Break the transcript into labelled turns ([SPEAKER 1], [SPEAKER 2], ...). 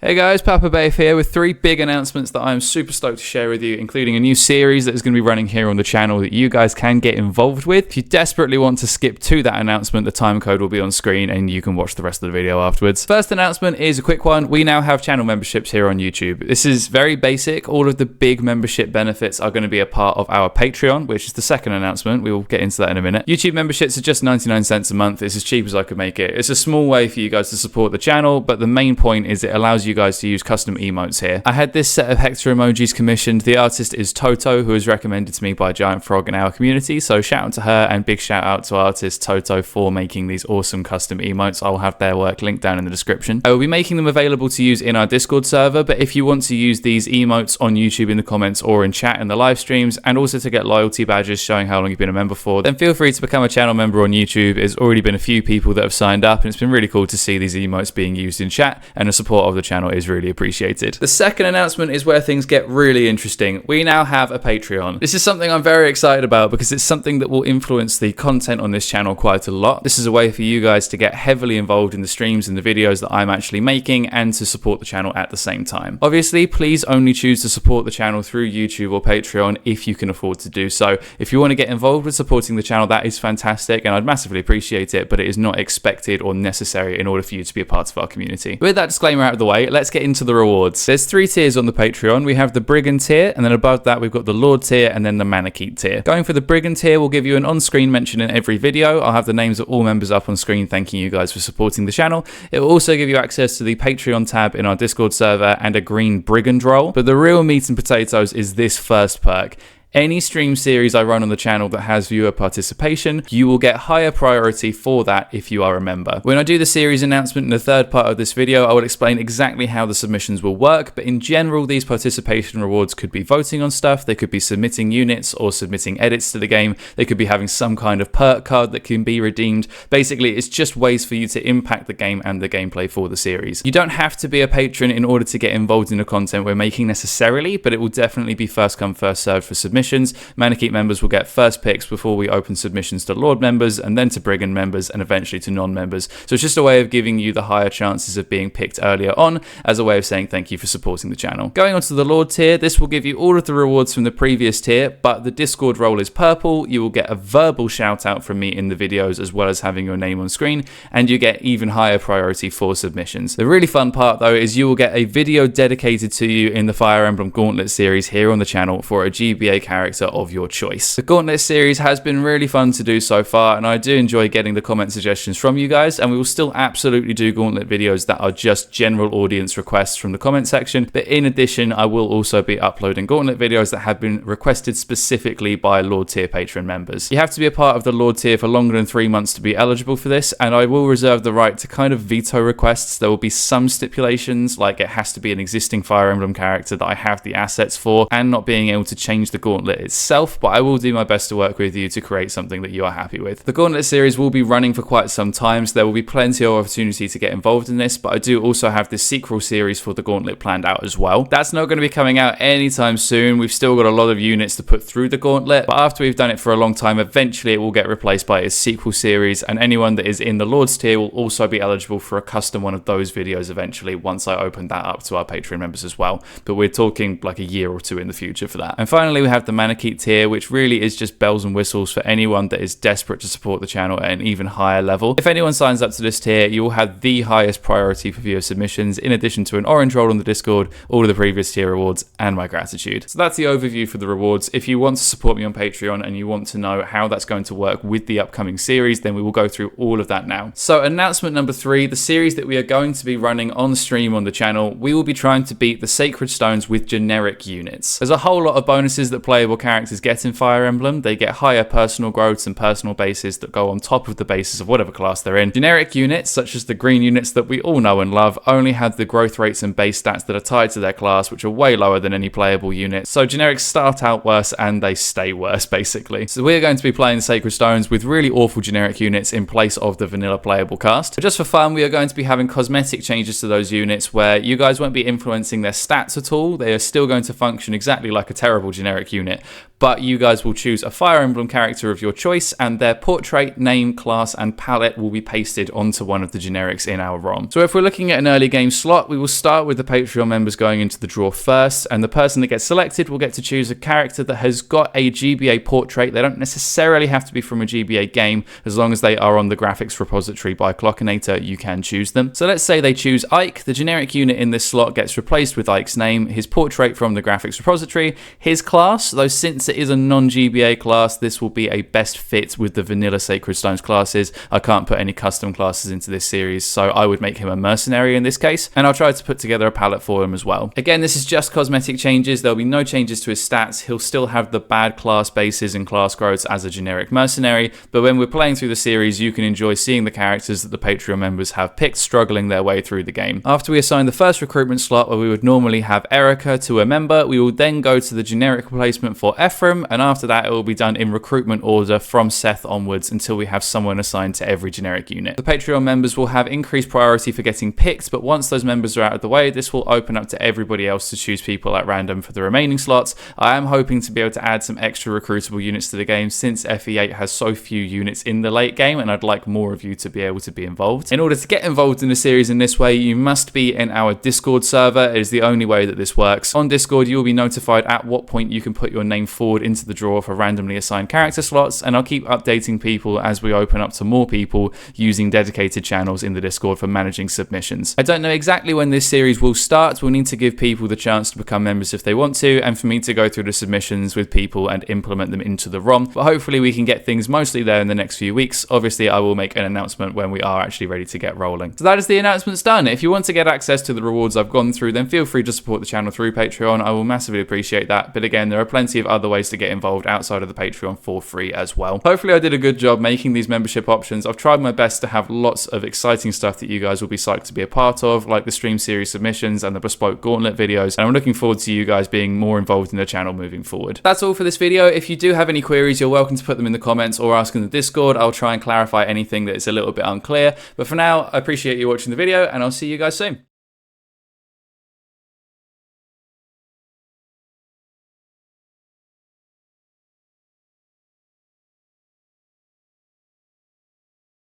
[SPEAKER 1] Hey guys, Papa BAFE here with 3 big announcements that I'm super stoked to share with you, including a new series that is going to be running here on the channel that you guys can get involved with. If you desperately want to skip to that announcement, the time code will be on screen and you can watch the rest of the video afterwards. First announcement is a quick one. We now have channel memberships here on YouTube. This is very basic. All of the big membership benefits are going to be a part of our Patreon, which is the second announcement. We will get into that in a minute. YouTube memberships are just 99 cents a month. It's as cheap as I could make it. It's a small way for you guys to support the channel, but the main point is it allows you guys to use custom emotes here. I had this set of Hector emojis commissioned. The artist is Toto, who was recommended to me by Giant Frog in our community, so shout out to her and big shout out to artist Toto for making these awesome custom emotes. I'll have their work linked down in the description. I will be making them available to use in our Discord server, but if you want to use these emotes on YouTube in the comments or in chat in the live streams, and also to get loyalty badges showing how long you've been a member for, then feel free to become a channel member on YouTube. There's already been a few people that have signed up, and it's been really cool to see these emotes being used in chat, and the support of the channel is really appreciated. The second announcement is where things get really interesting. We now have a Patreon. This is something I'm very excited about because it's something that will influence the content on this channel quite a lot. This is a way for you guys to get heavily involved in the streams and the videos that I'm actually making and to support the channel at the same time. Obviously, please only choose to support the channel through YouTube or Patreon if you can afford to do so. If you want to get involved with supporting the channel, that is fantastic and I'd massively appreciate it, but it is not expected or necessary in order for you to be a part of our community. With that disclaimer out of the way, let's get into the rewards. There's 3 tiers on the Patreon. We have the Brigand tier, and then above that we've got the Lord tier and then the Manakete tier. Going for the Brigand tier will give you an on-screen mention in every video. I'll have the names of all members up on screen thanking you guys for supporting the channel. It will also give you access to the Patreon tab in our Discord server and a green Brigand role. But the real meat and potatoes is this first perk. Any stream series I run on the channel that has viewer participation, you will get higher priority for that if you are a member. When I do the series announcement in the third part of this video, I will explain exactly how the submissions will work, but in general, these participation rewards could be voting on stuff, they could be submitting units or submitting edits to the game, they could be having some kind of perk card that can be redeemed. Basically, it's just ways for you to impact the game and the gameplay for the series. You don't have to be a patron in order to get involved in the content we're making necessarily, but it will definitely be first come, first served for submissions. Manakete members will get first picks before we open submissions to Lord members and then to Brigand members and eventually to non-members. So it's just a way of giving you the higher chances of being picked earlier on as a way of saying thank you for supporting the channel. Going on to the Lord tier, this will give you all of the rewards from the previous tier, but the Discord role is purple. You will get a verbal shout out from me in the videos as well as having your name on screen, and you get even higher priority for submissions. The really fun part though is you will get a video dedicated to you in the Fire Emblem Gauntlet series here on the channel for a GBA character of your choice. The Gauntlet series has been really fun to do so far, and I do enjoy getting the comment suggestions from you guys, and we will still absolutely do Gauntlet videos that are just general audience requests from the comment section, but in addition I will also be uploading Gauntlet videos that have been requested specifically by Lord tier patron members. You have to be a part of the Lord tier for longer than 3 months to be eligible for this, and I will reserve the right to kind of veto requests. There will be some stipulations, like it has to be an existing Fire Emblem character that I have the assets for, and not being able to change the Gauntlet itself, but I will do my best to work with you to create something that you are happy with. The Gauntlet series will be running for quite some time, so there will be plenty of opportunity to get involved in this, but I do also have this sequel series for the Gauntlet planned out as well. That's not going to be coming out anytime soon. We've still got a lot of units to put through the Gauntlet, but after we've done it for a long time, eventually it will get replaced by a sequel series, and anyone that is in the Lord's tier will also be eligible for a custom one of those videos eventually once I open that up to our Patreon members as well, but we're talking like a year or 2 in the future for that. And finally we have the Manakete tier, which really is just bells and whistles for anyone that is desperate to support the channel at an even higher level. If anyone signs up to this tier, you will have the highest priority for viewer submissions, in addition to an orange role on the Discord, all of the previous tier rewards, and my gratitude. So that's the overview for the rewards. If you want to support me on Patreon and you want to know how that's going to work with the upcoming series, then we will go through all of that now. So announcement number 3, the series that we are going to be running on stream on the channel, we will be trying to beat the Sacred Stones with generic units. There's a whole lot of bonuses that playable characters get in Fire Emblem. They get higher personal growths and personal bases that go on top of the bases of whatever class they're in. Generic units, such as the green units that we all know and love, only have the growth rates and base stats that are tied to their class, which are way lower than any playable unit. So generics start out worse and they stay worse, basically. So we're going to be playing the Sacred Stones with really awful generic units in place of the vanilla playable cast. But just for fun, we are going to be having cosmetic changes to those units where you guys won't be influencing their stats at all. They are still going to function exactly like a terrible generic unit, but you guys will choose a Fire Emblem character of your choice, and their portrait, name, class, and palette will be pasted onto one of the generics in our ROM. So if we're looking at an early game slot, we will start with the Patreon members going into the draw first, and the person that gets selected will get to choose a character that has got a GBA portrait. They don't necessarily have to be from a GBA game. As long as they are on the graphics repository by Clockinator, you can choose them. So let's say they choose Ike. The generic unit in this slot gets replaced with Ike's name, his portrait from the graphics repository, his class, though since it is a non-GBA class, this will be a best fit with the vanilla Sacred Stones classes. I can't put any custom classes into this series, so I would make him a mercenary in this case, and I'll try to put together a palette for him as well. Again, this is just cosmetic changes. There'll be no changes to his stats. He'll still have the bad class bases and class growths as a generic mercenary, but when we're playing through the series, you can enjoy seeing the characters that the Patreon members have picked struggling their way through the game. After we assign the first recruitment slot, where we would normally have Erica to a member, we will then go to the generic replacement for Ephraim, and after that it will be done in recruitment order from Seth onwards until we have someone assigned to every generic unit. The Patreon members will have increased priority for getting picked, but once those members are out of the way, this will open up to everybody else to choose people at random for the remaining slots. I am hoping to be able to add some extra recruitable units to the game since FE8 has so few units in the late game, and I'd like more of you to be able to be involved. In order to get involved in the series in this way, you must be in our Discord server. It is the only way that this works. On Discord, you will be notified at what point you can put your name forward into the draw for randomly assigned character slots, and I'll keep updating people as we open up to more people using dedicated channels in the Discord for managing submissions. I don't know exactly when this series will start. We'll need to give people the chance to become members if they want to, and for me to go through the submissions with people and implement them into the ROM, but hopefully we can get things mostly there in the next few weeks. Obviously, I will make an announcement when we are actually ready to get rolling. So that is the announcements done. If you want to get access to the rewards I've gone through, then feel free to support the channel through Patreon. I will massively appreciate that, but again, there are plenty of other ways to get involved outside of the Patreon for free as well. Hopefully I did a good job making these membership options. I've tried my best to have lots of exciting stuff that you guys will be psyched to be a part of, like the stream series submissions and the bespoke gauntlet videos, and I'm looking forward to you guys being more involved in the channel moving forward. That's all for this video. If you do have any queries, you're welcome to put them in the comments or ask in the Discord. I'll try and clarify anything that is a little bit unclear, but for now, I appreciate you watching the video, and I'll see you guys soon.